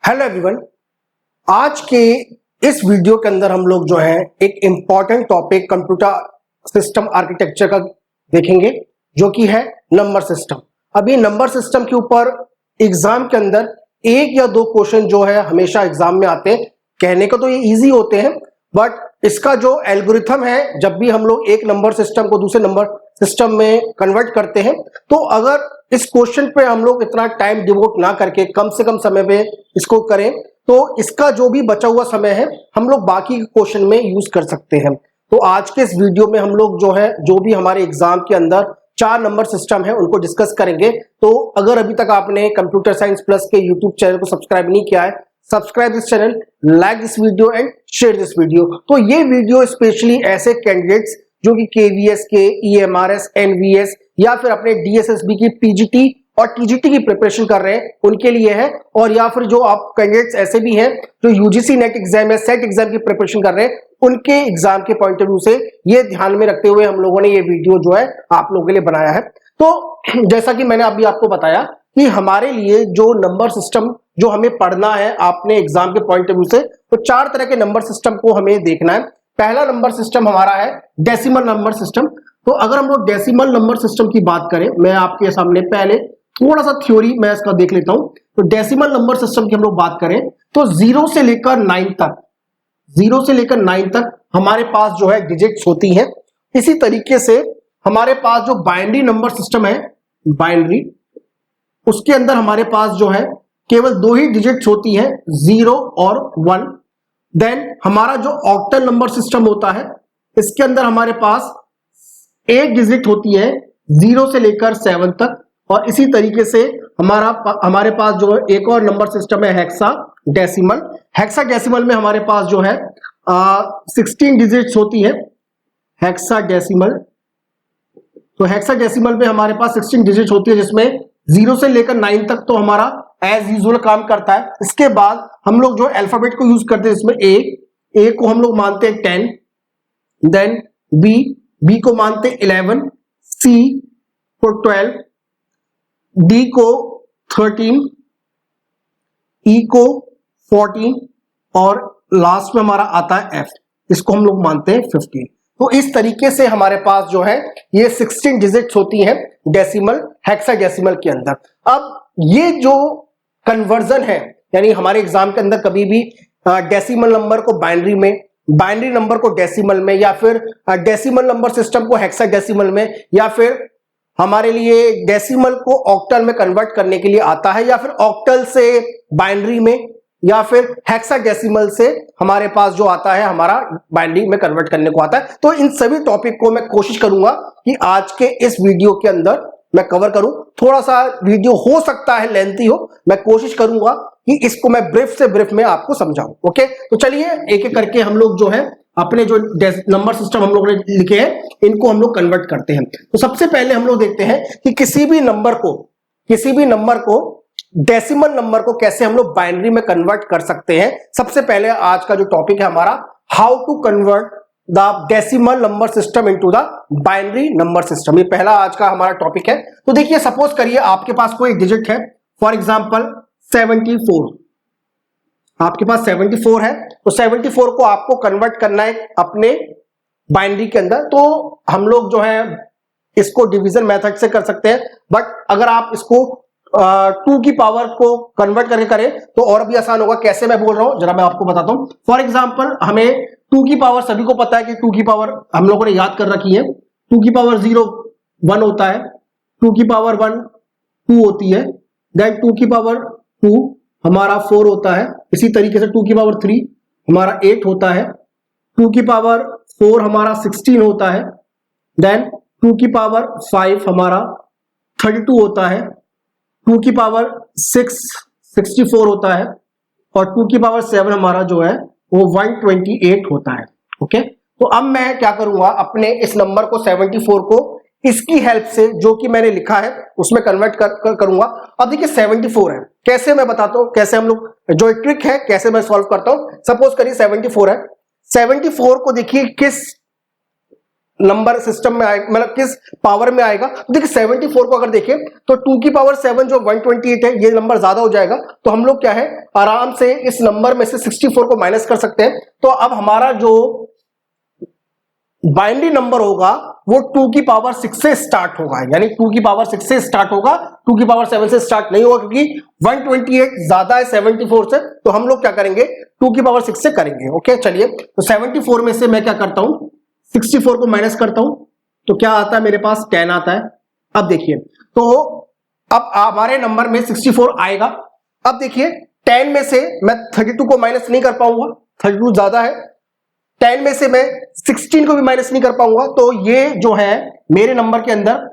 Hello everyone, आज के इस वीडियो के अंदर हम लोग जो है एक important topic computer system architecture का देखेंगे, जो कि है नंबर सिस्टम। अभी नंबर सिस्टम के ऊपर एग्जाम के अंदर एक या दो क्वेश्चन जो है हमेशा एग्जाम में आते हैं। कहने को तो ये इजी होते हैं, बट इसका जो एल्गोरिथम है, जब भी हम लोग एक नंबर सिस्टम को दूसरे नंबर सिस्टम में कन्वर्ट करते हैं, तो अगर इस क्वेश्चन पे हम लोग इतना टाइम डिवोट ना करके कम से कम समय में इसको करें, तो इसका जो भी बचा हुआ समय है हम लोग बाकी क्वेश्चन में यूज कर सकते हैं। तो आज के इस वीडियो में हम लोग जो है जो भी हमारे एग्जाम के अंदर 4 नंबर सिस्टम है उनको डिस्कस करेंगे। तो अगर अभी तक आपने कंप्यूटर साइंस प्लस के यूट्यूब चैनल को सब्सक्राइब नहीं किया है, subscribe this channel, like this video and share this video. तो ये वीडियो स्पेशली ऐसे कैंडिडेट्स जो कि केवीएस के, ईएमआरएस, एनवीएस या फिर अपने डीएसएसबी की पीजीटी और टीजीटी की प्रिपरेशन कर रहे हैं उनके लिए है, और या फिर जो आप कैंडिडेट्स ऐसे भी हैं जो यूजीसी नेट एग्जाम या सेट एग्जाम की प्रिपरेशन कर रहे हैं, उनके एग्जाम के पॉइंट ऑफ व्यू से ये ध्यान में रखते हुए हम लोगों ने ये वीडियो जो है आप लोगों के लिए बनाया है। तो जैसा कि मैंने अभी आपको बताया कि हमारे लिए जो नंबर सिस्टम जो हमें पढ़ना है आपने एग्जाम के पॉइंट ऑफ व्यू से, तो 4 तरह के नंबर सिस्टम को हमें देखना है। पहला नंबर सिस्टम हमारा है डेसिमल नंबर सिस्टम। तो अगर हम लोग डेसिमल नंबर सिस्टम की बात करें, मैं आपके सामने पहले थोड़ा सा थ्योरी मैं इसका देख लेता हूं। तो डेसिमल नंबर सिस्टम की हम लोग बात करें तो 0 से लेकर 9 तक हमारे पास जो है डिजिट्स होती हैं। इसी तरीके से हमारे पास जो बाइनरी नंबर सिस्टम है, बाइनरी, उसके अंदर हमारे पास जो है केवल 2 ही डिजिट्स होती हैं, 0 और 1। देन हमारा जो ऑक्टल नंबर सिस्टम होता है, इसके अंदर हमारे पास 1 डिजिट होती है 0 से लेकर 7 तक। और इसी तरीके से हमारे पास जो है एक और नंबर सिस्टम है हेक्साडेसिमल। हेक्साडेसिमल में हमारे पास जो है 16 डिजिट्स होती है हेक्साडेसिमल। तो हेक्साडेसिमल में हमारे पास 16 डिजिट्स होती है, जिसमें 0 से लेकर 9 तक तो हमारा एज यूजुअल काम करता है। इसके बाद हम लोग जो अल्फाबेट को यूज करते हैं, इसमें ए को हम लोग मानते हैं 10, देन बी को मानते हैं 11, सी को 12, डी को 13, ई को 14 और लास्ट में हमारा आता है एफ, इसको हम लोग मानते हैं 15। तो इस तरीके से हमारे पास जो है ये 16 डिजिट्स होती हैं डेसिमल, हेक्साडेसिमल के अंदर। अब ये जो कन्वर्जन है, यानी हमारे एग्जाम के अंदर कभी भी डेसिमल नंबर को बाइनरी में, बाइनरी नंबर को डेसिमल में, या फिर डेसिमल नंबर सिस्टम को हेक्साडेसिमल में, या फिर हमारे लिए डेसिमल को ऑक्टल में कन्वर्ट करने के लिए आता है, या फिर ऑक्टल से बाइनरी में, या फिर हेक्साडेसिमल से हमारे पास जो आता है हमारा बाइनरी में कन्वर्ट करने को आता है। तो इन सभी टॉपिक को मैं कोशिश करूंगा कि आज के इस वीडियो के अंदर मैं कवर करूं। थोड़ा सा वीडियो हो सकता है लेंथी हो, मैं कोशिश करूंगा कि इसको मैं ब्रीफ से ब्रीफ में आपको समझाऊं। ओके, तो चलिए एक एक करके हम लोग जो है अपने जो नंबर सिस्टम हम लोग ने लिखे हैं इनको हम लोग कन्वर्ट करते हैं। तो सबसे पहले हम लोग देखते हैं कि किसी भी नंबर को डेसिमल नंबर को कैसे हम लोग बाइनरी में कन्वर्ट कर सकते हैं। सबसे पहले आज का जो टॉपिक है हमारा, how to convert the decimal number system into the binary number system. ये पहला आज का हमारा टॉपिक है। तो देखिए, सपोज करिए आपके पास कोई डिजिट है, फॉर एग्जांपल 74, आपके पास 74 है। तो 74 को आपको कन्वर्ट करना है अपने बाइनरी के अंदर। तो हम लोग जो है इसको डिवीजन मेथड से कर सकते हैं, बट अगर आप इसको 2 की पावर को कन्वर्ट करके करें तो और भी आसान होगा। कैसे मैं बोल रहा हूं जरा मैं आपको बताता हूं। फॉर एग्जांपल हमें 2 की पावर, सभी को पता है कि 2 की पावर हम लोगों ने याद कर रखी है, 2 की पावर 0 1 होता है, 2 की पावर 1 2 होती है, देन 2 की पावर 2 हमारा 4 होता है। इसी तरीके से 2 की पावर 3 हमारा 8 होता है, 2 की पावर 4 हमारा 16 होता है, देन 2 की पावर 5 हमारा 32 होता है, 2 की पावर 6 64 होता है, और 2 की पावर 7 हमारा जो है वो 128 होता है। ओके, तो अब मैं क्या करूंगा, अपने इस नंबर को 74 को इसकी हेल्प से जो कि मैंने लिखा है उसमें कन्वर्ट करूंगा। अब देखिए 74 है, कैसे मैं बताता हूं, कैसे हम लोग जो ट्रिक है कैसे मैं सॉल्व करता हूं। सपोज करिए 74 है, 74 को देखिए किस नंबर सिस्टम में आएगा, मतलब किस पावर में आएगा। तो देखिए 74 को अगर देखें तो 2 की पावर 7 जो 128 है, ये नंबर ज्यादा हो जाएगा। तो हम लोग क्या है, आराम से इस नंबर में से 64 को माइनस कर सकते हैं। तो अब हमारा जो बाइनरी नंबर होगा वो 2 की पावर 6 से स्टार्ट होगा, यानी 2 की पावर 6 से स्टार्ट होगा, 2 की पावर 7 से स्टार्ट नहीं होगा, क्योंकि 128 ज्यादा है 74 से। तो हम लोग क्या करेंगे, 2 की पावर 6 से करेंगे। ओके चलिए, तो 74 में से मैं क्या करता हूं, 64 को माइनस करता हूं, तो क्या आता है मेरे पास, 10 आता है। अब देखिए, तो अब हमारे नंबर में 64 आएगा। अब देखिए 10 में से मैं 32 को माइनस नहीं कर पाऊंगा, 32 ज्यादा है। 10 में से मैं 16 को भी माइनस नहीं कर पाऊंगा, तो ये जो है मेरे नंबर के अंदर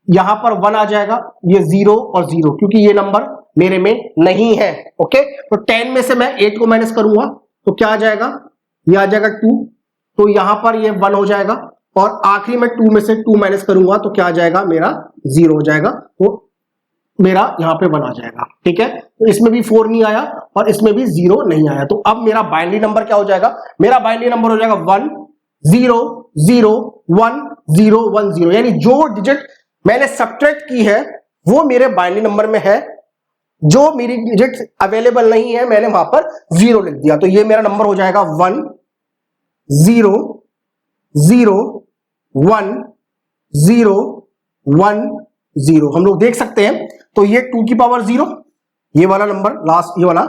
यहां पर 1 आ जाएगा, ये 0 और 0, क्योंकि ये नंबर मेरे में नहीं है। ओके, तो 10 में से मैं 8 को माइनस करूंगा तो क्या आ जाएगा, ये आ जाएगा 2, तो यहां पर ये 1 हो जाएगा, और आखिरी में 2 में से 2 माइनस करूंगा तो क्या आ जाएगा, मेरा 0 हो जाएगा, तो मेरा यहां पे 1 आ जाएगा। ठीक है, तो इसमें भी 4 नहीं आया और इसमें भी 0 नहीं आया। तो अब मेरा बाइनरी नंबर क्या हो जाएगा, मेरा बाइनरी नंबर हो जाएगा 1 0 0 1 0 1 0, यानी जो डिजिट मैंने सब्ट्रैक्ट की है वो मेरे बाइनरी नंबर में है, जो मेरी डिजिट अवेलेबल नहीं है मैंने वहां पर 0 लिख दिया। तो ये मेरा नंबर हो जाएगा 1 0 0 1 0 1 0। हम लोग देख सकते हैं, तो ये 2 की पावर 0, ये वाला नंबर लास्ट, ये वाला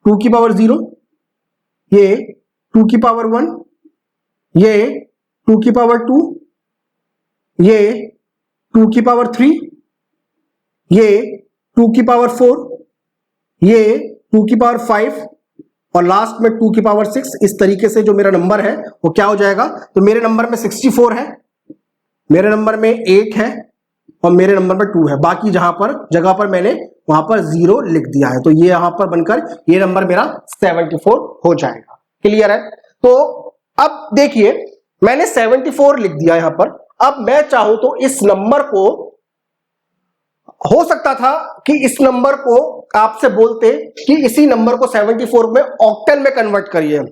2 की पावर 0, ये 2 की पावर 1, ये 2 की पावर 2, ये 2 की पावर 3, ये 2 की पावर 4, ये 2 की पावर 5 और लास्ट में 2 की पावर 6। इस तरीके से जो मेरा नंबर है वो क्या हो जाएगा, तो मेरे नंबर में 64 है, मेरे नंबर में 8 है और मेरे नंबर में 2 है। बाकी जहां पर जगह पर मैंने वहां पर 0 लिख दिया है, तो ये यहां पर बनकर ये नंबर मेरा 74 हो जाएगा। क्लियर है। तो अब देखिए मैंने 74 लिख दिया यहां पर। अब मैं चाहूं तो इस नंबर को, हो सकता था कि इस नंबर को आपसे बोलते कि इसी नंबर को 74 में ऑक्टल में कन्वर्ट करिए।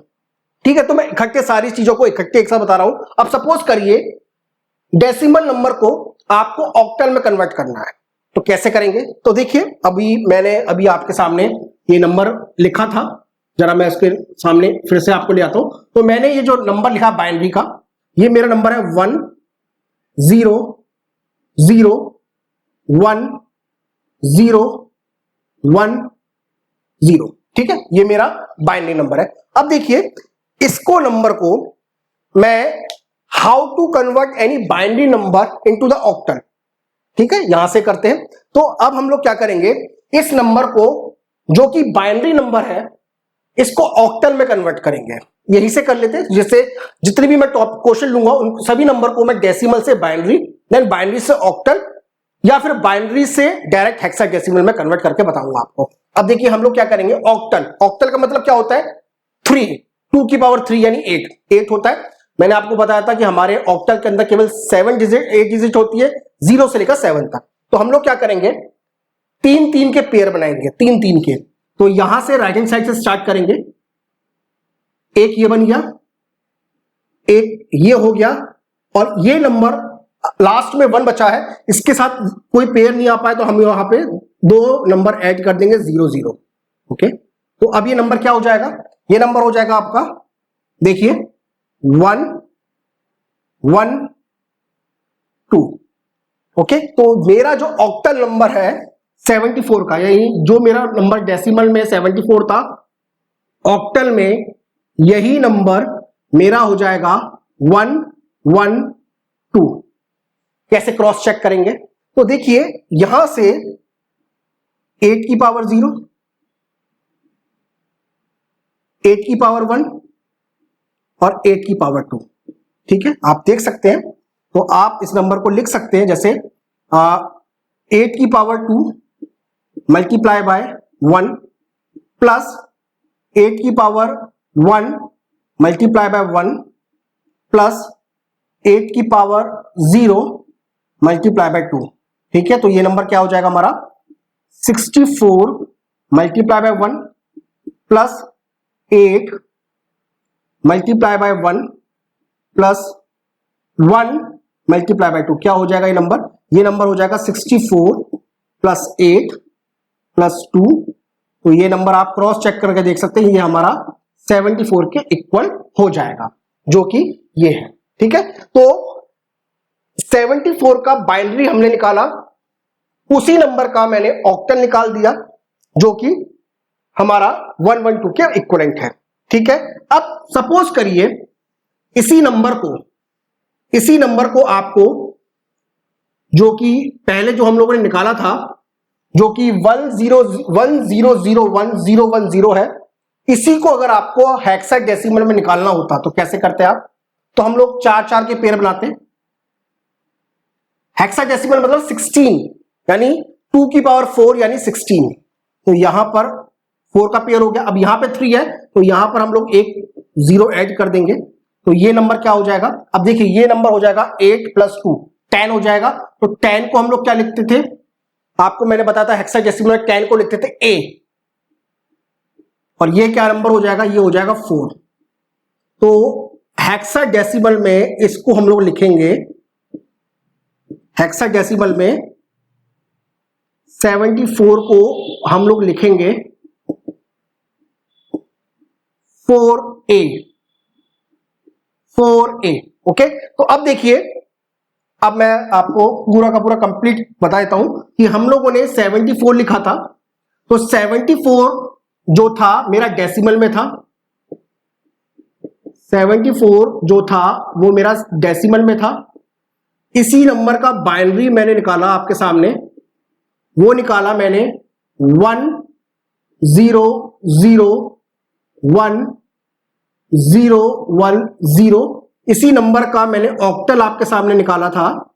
ठीक है, तो मैं इकट्ठे सारी चीजों को इकट्ठे एक साथ बता रहा हूं। अब सपोज करिए डेसिमल नंबर को आपको ऑक्टल में कन्वर्ट करना है, तो कैसे करेंगे, तो देखिए मैंने अभी आपके सामने ये नंबर लिखा था, जरा मैं इसके सामने फिर से आपको ले आता हूं। तो मैंने ये जो नंबर लिखा बाइनरी का, ये मेरा नंबर है 1 0 0 1 0 1 0। ठीक है, ये मेरा बाइनरी नंबर है। अब देखिए इसको नंबर को मैं how to convert any binary number into the octal, ठीक है, यहां से करते हैं। तो अब हम लोग क्या करेंगे, इस नंबर को जो कि बाइनरी नंबर है इसको ऑक्टल में कन्वर्ट करेंगे। यही से कर लेते हैं, जैसे जितने भी मैं टॉप क्वेश्चन लूंगा उन सभी नंबर को मैं डेसिमल से बाइनरी, देन बाइनरी से ऑक्टल, या फिर बाइनरी से डायरेक्ट हेक्साडेसिमल में कन्वर्ट करके बताऊंगा आपको। अब देखिए हम लोग क्या करेंगे, ऑक्टल। ऑक्टल का मतलब क्या होता है, 3, 2 की पावर 3 यानी 8 होता है। मैंने आपको बताया था कि हमारे ऑक्टल के अंदर केवल 8 डिजिट होती है, 0 से लेकर 7 तक। तो हम लोग क्या करेंगे, 3-3 के पेयर बनाएंगे, 3-3 के। तो यहां से राइट हैंड साइड से स्टार्ट करेंगे, एक ये बन गया, एक ये हो गया, और ये नंबर लास्ट में 1 बचा है, इसके साथ कोई पेयर नहीं आ पाए तो हम यहां पे 2 नंबर ऐड कर देंगे, 0 0। ओके, तो अब ये नंबर क्या हो जाएगा, ये नंबर हो जाएगा आपका, देखिए 1 1 2। ओके, तो मेरा जो ऑक्टल नंबर है 74 का, यानी जो मेरा नंबर डेसिमल में 74 था, ऑक्टल में यही नंबर मेरा हो जाएगा 1 1 2। कैसे क्रॉस चेक करेंगे, तो देखिए यहां से 8 की पावर 0, 8 की पावर 1 और 8 की पावर 2। ठीक है, आप देख सकते हैं। तो आप इस नंबर को लिख सकते हैं जैसे 8 की पावर 2 मल्टीप्लाई बाय 1 प्लस 8 की पावर 1 मल्टीप्लाई बाय 1 प्लस 8 की पावर 0 मल्टीप्लाई बाय 2। ठीक है, तो ये नंबर क्या हो जाएगा हमारा, 64 multiply by 1 plus 8 multiply by 1 plus 1 multiply by 2 क्या हो जाएगा ये नंबर हो जाएगा 64 प्लस 8 प्लस 2। तो ये नंबर आप क्रॉस चेक करके देख सकते हैं, ये हमारा 74 के इक्वल हो जाएगा, जो कि ये है। ठीक है, तो 74 का बाइनरी हमने निकाला, उसी नंबर का मैंने ऑक्टल निकाल दिया, जो कि हमारा 112 के इक्विवेलेंट है। ठीक है, अब सपोज करिए इसी नंबर को आपको, जो कि पहले जो हम लोगों ने निकाला था, जो कि 100011010 है, इसी को अगर आपको हेक्साडेसिमल में निकालना होता तो कैसे करते आप? तो हम लोग 4 के पेयर बनाते हैं। हेक्साडेसिमल मतलब 16 यानी 2 की पावर 4 यानी 16। तो यहां पर 4 का पेयर हो गया। अब यहां पे 3 है तो यहां पर हम लोग एक 0 ऐड कर देंगे, तो ये नंबर क्या हो जाएगा? अब देखिए ये नंबर हो जाएगा 8 + 2 10 हो जाएगा। तो 10 को हम लोग क्या लिखते थे? आपको मैंने बताया था हेक्साडेसिमल में 10 को लिखते थे A, और ये क्या नंबर हो जाएगा? ये हो जाएगा 4। तो हेक्साडेसिमल में इसको हम लोग लिखेंगे, हेक्साडेसिमल में 74 को हम लोग लिखेंगे 4A। ओके, तो अब देखिए, अब मैं आपको पूरा का पूरा कंप्लीट बता देता हूं कि हम लोगों ने 74 लिखा था, तो 74 जो था मेरा डेसिमल में था, 74 जो था वो मेरा डेसिमल में था। इसी नंबर का बाइनरी मैंने निकाला आपके सामने, वो निकाला मैंने 100110। इसी नंबर का मैंने ऑक्टल आपके सामने निकाला था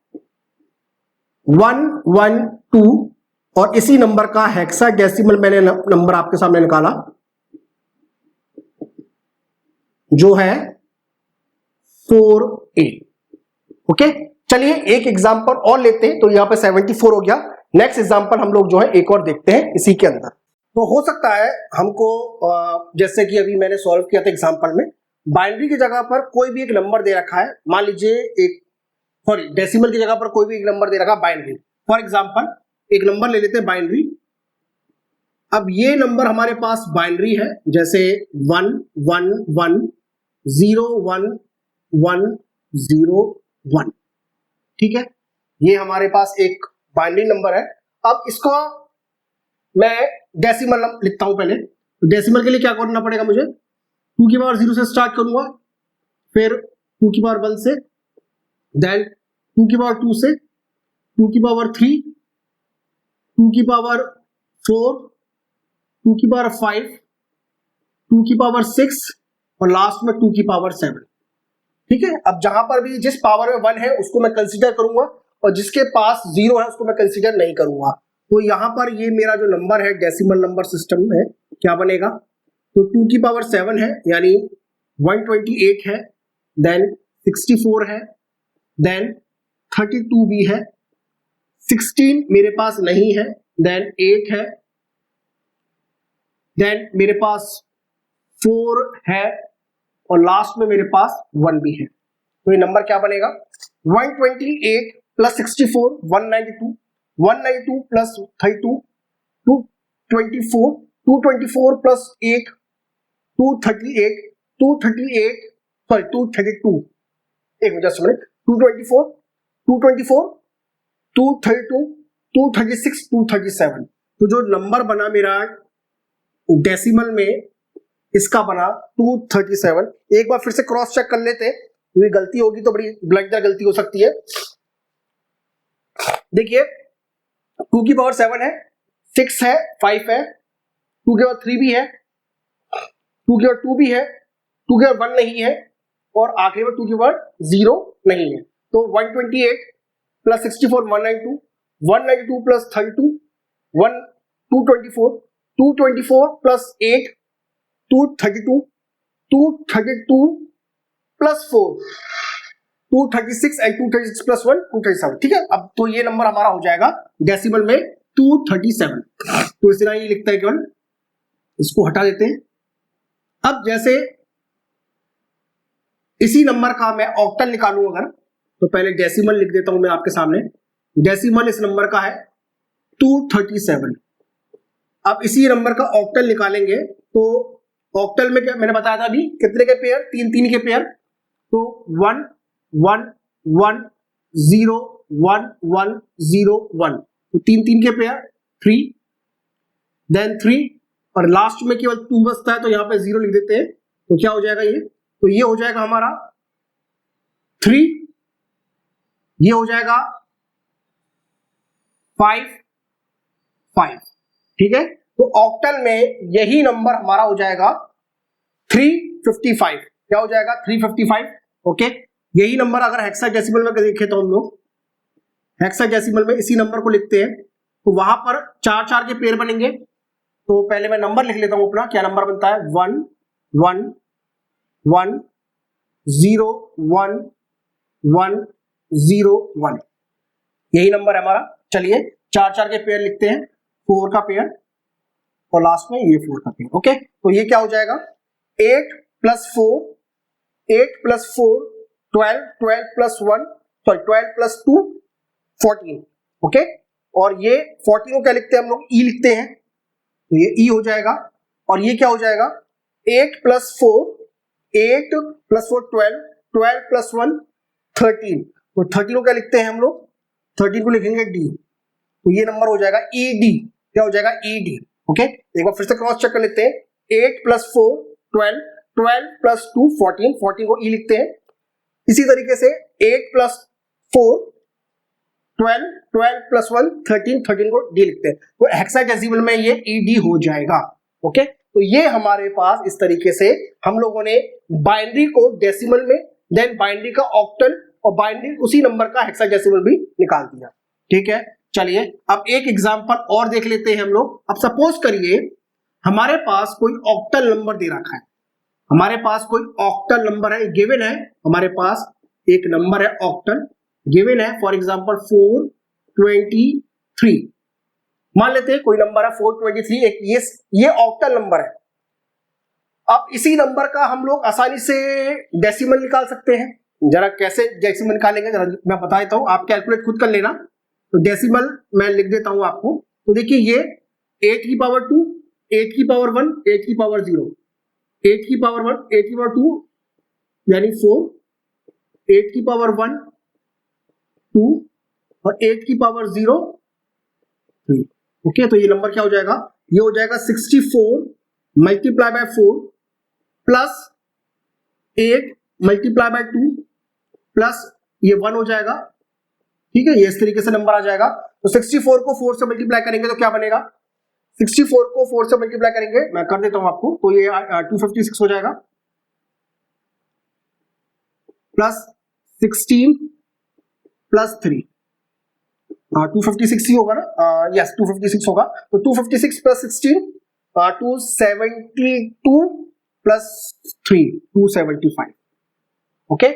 112, और इसी नंबर का हेक्साडेसिमल मैंने नंबर आपके सामने निकाला जो है 4A। ओके, चलिए एक एग्जांपल और लेते हैं। तो यहां पे 74 हो गया। नेक्स्ट एग्जांपल हम लोग जो है एक और देखते हैं इसी के अंदर। तो हो सकता है हमको जैसे कि अभी मैंने सॉल्व किया था एग्जांपल में, बाइनरी की जगह पर कोई भी एक नंबर दे रखा है, मान लीजिए डेसिमल की जगह पर कोई भी एक नंबर दे रखा है बाइनरी। फॉर एग्जांपल एक नंबर ले लेते हैं बाइनरी। अब ये नंबर हमारे पास बाइनरी है, जैसे 1110101। ठीक है, ये हमारे पास एक बाइनरी नंबर है। अब इसको मैं डेसिमल लिखता हूं पहले। तो डेसिमल के लिए क्या करना पड़ेगा मुझे? 2 की पावर 0 से स्टार्ट करूंगा, फिर 2 की पावर 1 से, देन 2 की पावर 2 से, 2 की पावर 3, 2 की पावर 4, 2 की पावर 5, 2 की पावर 6 और लास्ट में 2 की पावर 7। ठीक है, अब जहां पर भी जिस पावर में 1 है उसको मैं कंसीडर करूंगा, और जिसके पास 0 है उसको मैं कंसीडर नहीं करूंगा। तो यहां पर ये मेरा जो नंबर है डेसिमल नंबर सिस्टम में क्या बनेगा? तो 2 की पावर 7 है यानी 128 है, देन 64 है, देन 32 भी है, 16 मेरे पास नहीं है, देन 8 है, देन मेरे पास 4 है, और लास्ट में मेरे पास 1 भी है। तो ये नंबर क्या बनेगा? 128 + 64 192, 192 + 32 224, 224 + 8 238, 232, एक मिनट, 224, 224, 232, 236, 237। तो जो नंबर बना मेरा डेसिमल में, इसका बना 237। एक बार फिर से क्रॉस चेक कर लेते हैं, क्योंकि गलती होगी तो बड़ी ब्लैंडर गलती हो सकती है। देखिए 2 की पावर 7 है, 6 है, 5 है, 2 की पावर 3 भी है, 2 की पावर 2 भी है, 2 की पावर 1 नहीं है, और आखिरी में 2 की पावर 0 नहीं है। तो 128 + 64 192, 192 + 32 224, 224 + 8 232, 232 + 4 236 एंड 236 + 1 237। ठीक है, अब तो ये नंबर हमारा हो जाएगा डेसिमल में 237। तो इस तरह ये लिखता है केवल, इसको हटा देते हैं। अब जैसे इसी नंबर का मैं ऑक्टल निकालूं अगर, तो पहले डेसिमल लिख देता हूं मैं आपके सामने। डेसिमल इस नंबर का है 237। अब इसी नंबर का ऑक्टल निकालेंगे तो ऑक्टल में क्या मैंने बताया था अभी, कितने के पेयर, 3 के पेयर। तो 1 1 1 0 1 1 0 1, तो 3 के पेयर 3, देन 3 और लास्ट में केवल 2 बचता है तो यहां पे 0 लिख देते हैं। तो क्या हो जाएगा ये, तो ये हो जाएगा हमारा 3, ये हो जाएगा 5 5। ठीक है, तो ऑक्टल में यही नंबर हमारा हो जाएगा 355। क्या हो जाएगा 355। ओके, यही नंबर अगर हेक्साडेसिमल में देखें तो हम लोग हेक्साडेसिमल में इसी नंबर को लिखते हैं तो वहां पर 4 के पेयर बनेंगे। तो पहले मैं नंबर लिख लेता हूं अपना, क्या नंबर बनता है 1 1 1 0 1 1 0 1, यही नंबर है हमारा। चलिए 4 के पेयर लिखते हैं, 4 का पेयर और लास्ट में ये 4 का पेयर। ओके, तो ये क्या हो जाएगा 8 + 4 8 + 4 12 12 + 1 सॉरी 12 + 2 14। ओके, और ये 14 को क्या लिखते हैं हम लोग, ई लिखते हैं, तो ये ई हो जाएगा। और ये क्या हो जाएगा 8 + 4 8 + 4 12 12 + 1 13, तो 13 को क्या लिखते हैं हम लोग, 13 को लिखेंगे डी, तो ये नंबर हो जाएगा ईडी। क्या हो जाएगा ईडी। ओके, एक बार फिर से क्रॉस चेक कर लेते हैं, 8 + 4 12 12 + 2 14 14 को ई लिखते हैं। इसी तरीके से 8 + 4 12 12 + 1 13 13 को डी लिखते हैं, तो हेक्साडेसिमल में ये ईडी हो जाएगा। ओके, तो ये हमारे पास इस तरीके से हम लोगों ने बाइनरी को डेसिमल में, देन बाइनरी का ऑक्टल और बाइनरी उसी नंबर का हेक्साडेसिमल भी निकाल दिया। ठीक है, चलिए अब एक एग्जांपल और देख लेते हैं हम लोग। अब सपोज करिए हमारे पास कोई ऑक्टल नंबर दे रखा है, हमारे पास कोई ऑक्टल नंबर है, गिवन है, हमारे पास एक नंबर है ऑक्टल गिवन है, फॉर एग्जांपल 423। मान लेते हैं कोई नंबर है 423, एक ये ऑक्टल नंबर है। अब इसी नंबर का हम लोग आसानी से डेसिमल निकाल सकते हैं। जरा कैसे डेसिमल निकालेंगे जरा मैं बता देता हूं, आप कैलकुलेट खुद कर लेना। तो डेसिमल मैं लिख देता हूं आपको, तो देखिए ये 8 की पावर 2 8 की पावर 1 8 की पावर 0 8 की पावर 1 8 की पावर 2 यानी 4 8 की पावर 1 2 और 8 की पावर 0 3। ओके, तो ये नंबर क्या हो जाएगा, ये हो जाएगा 64 × 4 प्लस 8 × 2 प्लस ये 1 हो जाएगा। ठीक है, ये इस तरीके से नंबर आ जाएगा। तो 64 को 4 से मल्टीप्लाई करेंगे तो क्या बनेगा, 64 को 4 से मल्टीप्लाई करेंगे, मैं कर देता हूं आपको, तो ये 256 हो जाएगा प्लस 16 प्लस 3 256 ही होगा ना, यस 256 होगा। तो 256 प्लस 16 272 प्लस 3 275। ओके,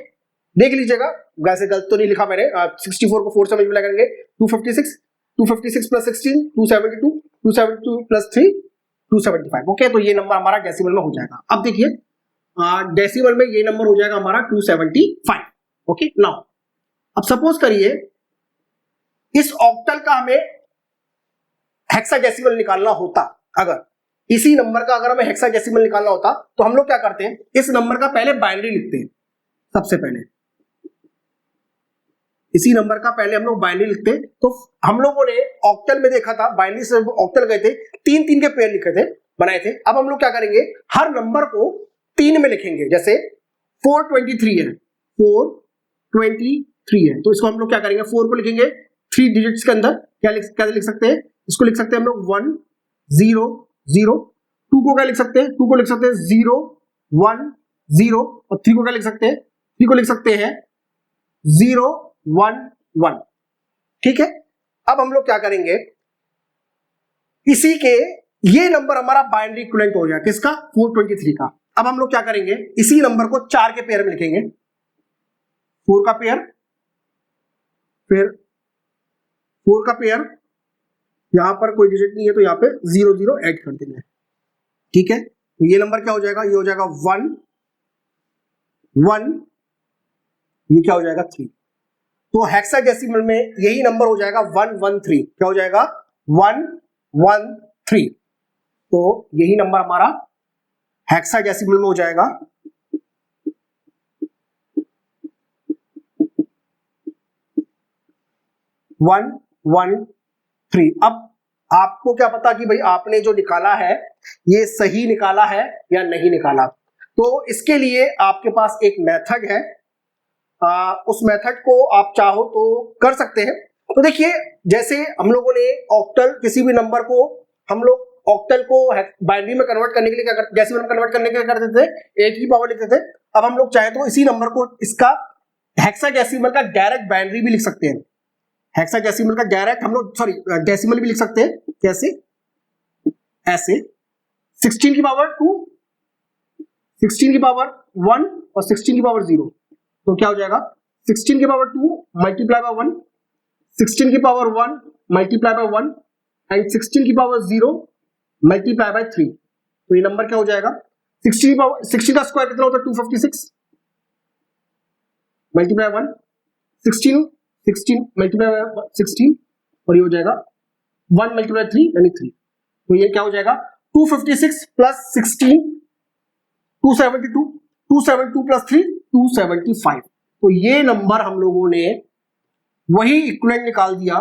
देख लीजिएगा वैसे गलत तो नहीं लिखा मैंने। 64 को 4 से मल्टीप्लाई करेंगे 256 256 प्लस 16 272 272 प्लस 3 275। ओके, तो ये नंबर हमारा डेसिमल में हो जाएगा। अब देखिए डेसिमल में ये नंबर हो जाएगा हमारा 275। ओके, नाउ अब सपोज करिए इस ऑक्टल का हमें हेक्साडेसिमल निकालना होता, अगर इसी नंबर का अगर हमें हेक्साडेसिमल निकालना होता तो हम लोग क्या करते हैं, इस नंबर का पहले बाइनरी लिखते हैं। सबसे पहले इसी नंबर का पहले हम लोग बाइनरी लिखते हैं। तो हम लोगों ने ऑक्टल में देखा था, बाइनरी से ऑक्टल गए थे, 3 के पेयर लिखे थे, बनाए थे। अब हम लोग क्या करेंगे, हर नंबर को 3 में लिखेंगे। जैसे 423 है, 423 है, तो इसको हम लोग क्या करेंगे, 4 को लिखेंगे 3 डिजिट्स के अंदर। क्या लिख सकते हैं, इसको लिख सकते हैं हम लोग 1 0 0। 2 को क्या लिख सकते हैं, 2 को लिख सकते हैं 0 1 0 और 3 को क्या लिख सकते हैं, 3 को लिख सकते हैं 0 1 1। ठीक है, अब हम लोग क्या करेंगे, इसी के ये नंबर हमारा बाइनरी इक्विवेलेंट हो गया किसका, 423 का। अब हम लोग क्या करेंगे, इसी नंबर को 4 के पेयर में लिखेंगे, 4 का पेयर, फिर 4 का पेयर, यहां पर कोई डिजिट नहीं है तो यहां पे 0 0 ऐड कर देंगे। ठीक है, तो ये नंबर क्या हो जाएगा, ये हो जाएगा 1 1, ये क्या हो जाएगा 3। तो हेक्साडेसिमल में यही नंबर हो जाएगा 113। क्या हो जाएगा? 113। तो यही नंबर हमारा हेक्साडेसिमल में हो जाएगा 113। अब आपको क्या पता कि भाई आपने जो निकाला है ये सही निकाला है या नहीं निकाला। तो इसके लिए आपके पास एक मेथड है, उस मेथड को आप चाहो तो कर सकते हैं। तो देखिए, जैसे हम लोगों ने ऑक्टल, किसी भी नंबर को हम लोग ऑक्टल को बाइनरी में कन्वर्ट करने के लिए क्या करते, डेसिमल में कन्वर्ट करने के लिए करते थे, 8 की पावर लिखते थे। अब हम लोग चाहे तो इसी नंबर को, इसका हेक्साडेसिमल का डायरेक्ट बाइनरी भी लिख सकते हैं। हेक्साडेसिमल का डायरेक्ट हम लोग, सॉरी, डेसिमल भी लिख सकते हैं। कैसे? ऐसे 16 की पावर 2, 16 की पावर 1 और 16 की पावर 0। तो क्या हो जाएगा? 16 की पावर 2 मल्टीप्लाई बाय 1, 16 की पावर 1 मल्टीप्लाई बाय 1 एंड 16 की पावर 0 मल्टीप्लाई बाय 3। तो ये नंबर क्या हो जाएगा? 16 की पावर, 16 का स्क्वायर कितना होता है? 256 मल्टीप्लाई 1, 16 मल्टीप्लाई बाय 16 और ये हो जाएगा 1 मल्टीप्लाई 3 यानी 3। तो ये क्या हो जाएगा? 256 प्लस 16 272, 272 प्लस 3 275। तो ये नंबर हम लोगों ने वही इक्विवेलेंट निकाल दिया।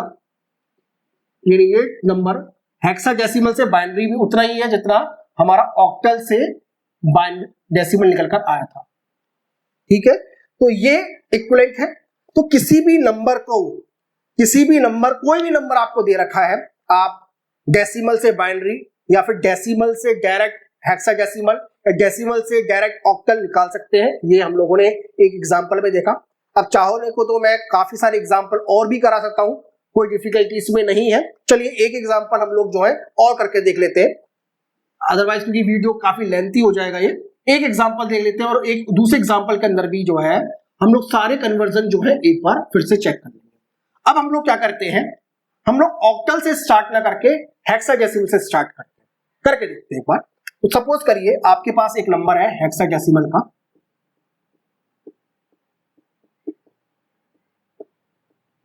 ये नंबर हेक्साडेसिमल से बाइनरी में उतना ही है जितना हमारा ऑक्टल से डेसिमल निकलकर आया था। ठीक है, तो ये इक्विवेलेंट है। तो किसी भी नंबर, कोई भी नंबर आपको दे रखा है, आप डेसिमल से बाइनरी या फिर डेसिमल से डायरेक्ट हेक्साडेसिमल या डेसिमल से डायरेक्ट ऑक्टल निकाल सकते हैं। ये हम लोगों ने एक एग्जांपल में देखा। अब चाहोने को तो मैं काफी सारे एग्जांपल और भी करा सकता हूं, कोई डिफिकल्टी इसमें नहीं है। चलिए एक एग्जांपल हम लोग जो है और करके देख लेते हैं, अदरवाइज क्योंकि वीडियो काफी लेंथी हो जाएगा। ये एक एग्जांपल देख लेते हैं और एक दूसरे एग्जांपल के अंदर भी जो है हम लोग सारे कन्वर्जन जो है एक बार फिर से चेक कर लेंगे। अब हम लोग क्या करते हैं, हम लोग ऑक्टल से स्टार्ट ना करके हेक्साडेसिमल से स्टार्ट करते हैं, करके देखते हैं एक बार। तो सपोज करिए आपके पास एक नंबर है हेक्साडेसिमल का,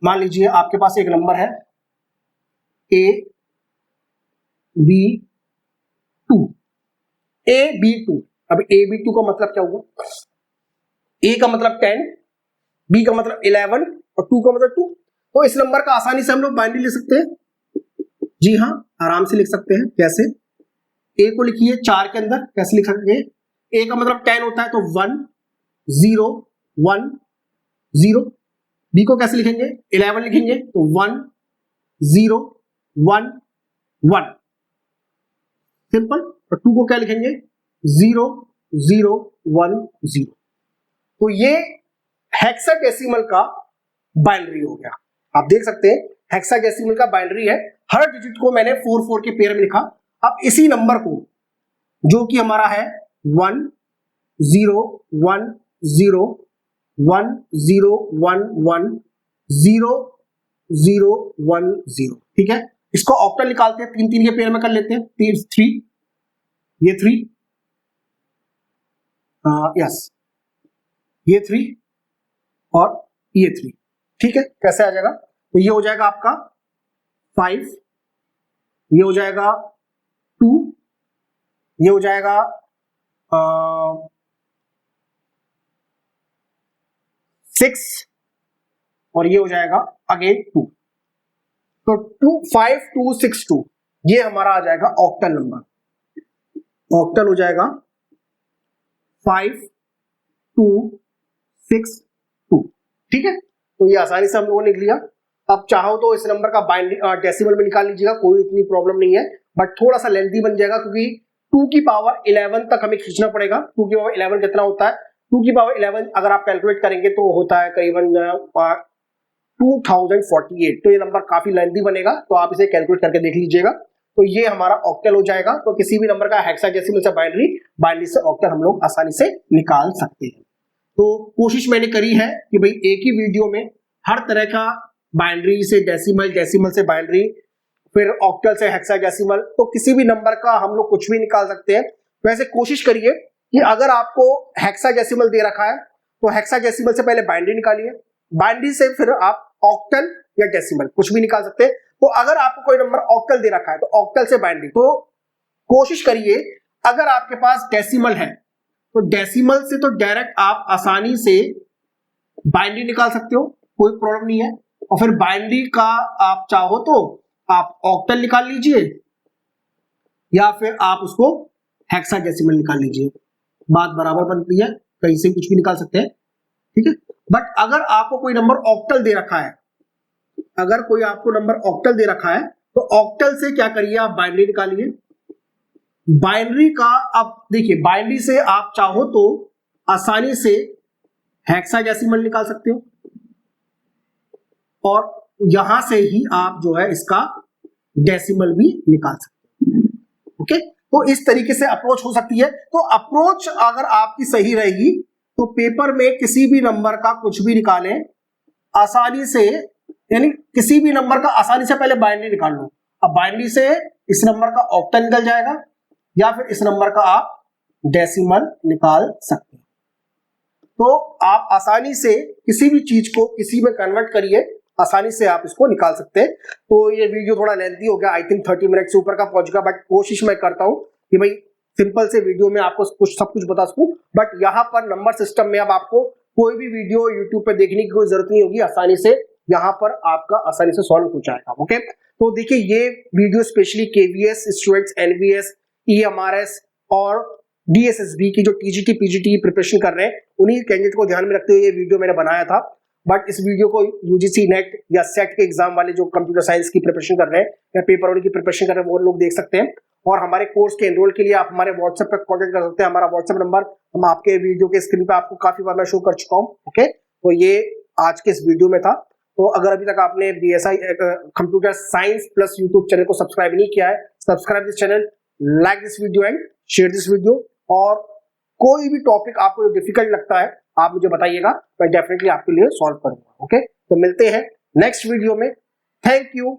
मान लीजिए आपके पास एक नंबर है AB2। AB2, अब AB2 का मतलब क्या हुआ? A का मतलब 10, B का मतलब 11 और 2 का मतलब 2। तो इस नंबर का आसानी से हम लोग बाइनरी लिख सकते हैं। जी हाँ, आराम से लिख सकते हैं। कैसे? A को लिखिए 4 के अंदर, कैसे लिखेंगे? A का मतलब 10 होता है तो 1 0 1 0। B को कैसे लिखेंगे? 11 लिखेंगे तो 1 0 1 1, सिंपल। और 2 को क्या लिखेंगे? 0 0 1 0। तो ये हेक्साडेसिमल का बाइनरी हो गया। आप देख सकते हैं हेक्साडेसिमल का बाइनरी है। हर डिजिट को मैंने 4 4 के पेयर में लिखा। अब इसी नंबर को, जो कि हमारा है 1 0 1 0 1 0 1 1 0 0 1 0, ठीक है। इसको ऑक्टल निकालते हैं, 3 3 के पेयर में कर लेते हैं। 3, ये 3, यस, ये 3 और ये 3, ठीक है। कैसे आ जाएगा? तो ये हो जाएगा आपका 5, ये हो जाएगा 2, ये हो जाएगा 6 और ये हो जाएगा अगेन 2। तो 2 5 2 6 2, ये हमारा आ जाएगा ऑक्टल नंबर। ऑक्टल हो जाएगा 5 2 6 2, ठीक है। तो ये आसानी से हम लोगों ने लिख लिया। अब चाहो तो इस नंबर का बाइनरी डेसिमल में निकाल लीजिएगा, कोई इतनी प्रॉब्लम नहीं है, बट थोड़ा सा लेंथी बन जाएगा क्योंकि 2 की पावर 11 तक हमें खींचना पड़ेगा। 2 की पावर 11 कितना होता है? 2 की पावर 11 अगर आप कैलकुलेट करेंगे तो होता है करीबन 2048। तो ये नंबर काफी लेंथी बनेगा, तो आप इसे कैलकुलेट करके देख लीजिएगा। तो ये हमारा ऑक्टल हो जाएगा। तो किसी भी नंबर का हेक्साडेसिमल से बाइनरी से ऑक्टल हम लोग आसानी से निकाल सकते हैं। तो कोशिश मैंने करी है कि भाई एक ही वीडियो में हर तरह का बाइनरी से डेसिमल, डेसिमल से बाइनरी, फिर ऑक्टल से हेक्साडेसिमल, तो किसी भी नंबर का हम लोग कुछ भी निकाल सकते हैं। वैसे कोशिश करिए कि अगर आपको हेक्साडेसिमल दे रखा है तो हेक्साडेसिमल से पहले बाइनरी निकालिए, बाइनरी से फिर आप ऑक्टल या डेसिमल कुछ भी निकाल सकते हैं। तो अगर आपको कोई नंबर ऑक्टल दे रखा है तो ऑक्टल से बाइनरी, तो कोशिश करिए अगर आपके पास डेसिमल है तो डेसिमल से तो डायरेक्ट आप आसानी से बाइनरी निकाल सकते हो, कोई प्रॉब्लम नहीं है। और फिर बाइनरी का आप चाहो तो आप ऑक्टल निकाल लीजिए या फिर आप उसको हेक्साडेसिमल निकाल लीजिए, बात बराबर बनती है, कहीं से कुछ भी निकाल सकते हैं, ठीक है। बट अगर आपको कोई नंबर ऑक्टल दे रखा है, अगर कोई आपको नंबर ऑक्टल दे रखा है तो ऑक्टल से क्या करिए, आप बाइनरी निकालिए। बाइनरी का अब देखिए, बाइनरी से आप चाहो तो आसानी से हेक्साडेसिमल निकाल सकते हो और यहां से ही आप जो है इसका डेसिमल भी निकाल सकते हो, ओके। तो इस तरीके से अप्रोच हो सकती है। तो अप्रोच अगर आपकी सही रहेगी तो पेपर में किसी भी नंबर का कुछ भी निकालें आसानी से, यानी किसी भी नंबर का आसानी से पहले बाइनरी निकाल लो। अब बाइनरी से इस नंबर का ऑक्टल निकल जाएगा या फिर इस नंबर का आप डेसिमल निकाल सकते हैं। तो आप आसानी से किसी भी चीज को किसी में कन्वर्ट करिए, आसानी से आप इसको निकाल सकते हैं। तो ये वीडियो थोड़ा लेंथी हो गया, आई थिंक 30 मिनट से ऊपर का पहुंच गया, बट कोशिश मैं करता हूं कि भाई सिंपल से वीडियो में आपको सब कुछ बता सकूं। बट यहाँ पर नंबर सिस्टम में अब आपको कोई भी वीडियो यूट्यूब पे देखने की कोई जरूरत नहीं होगी, आसानी से यहाँ पर आपका आसानी से सॉल्व हो जाएगा, ओके। तो देखिए ये video specially KVS students, NVS, EMRS और डीएसएसबी की जो टीजीटी पीजीटी प्रिपरेशन कर रहे हैं उन्हीं कैंडिडेट को ध्यान में रखते हुए ये वीडियो मैंने बनाया था। बट इस वीडियो को यूजीसी नेट या सेट के एग्जाम वाले जो कंप्यूटर साइंस की प्रिपरेशन कर रहे हैं या पेपर वन की प्रिपरेशन कर रहे हैं वो लोग देख सकते हैं। और हमारे कोर्स के एनरोल के लिए आप हमारे व्हाट्सएप पर कॉन्टेक्ट कर सकते हैं। हमारा व्हाट्सएप नंबर हम आपके वीडियो के स्क्रीन पे आपको काफी बार मैं शो कर चुका हूँ, ओके। तो ये आज के इस वीडियो में था। तो अगर अभी तक आपने BSI computer science plus YouTube channel को सब्सक्राइब नहीं किया है, subscribe this channel, like this video and share this video. और कोई भी टॉपिक आपको डिफिकल्ट लगता है आप मुझे बताइएगा, मैं डेफिनेटली आपके लिए सॉल्व करूंगा, ओके। तो मिलते हैं नेक्स्ट वीडियो में। Thank you.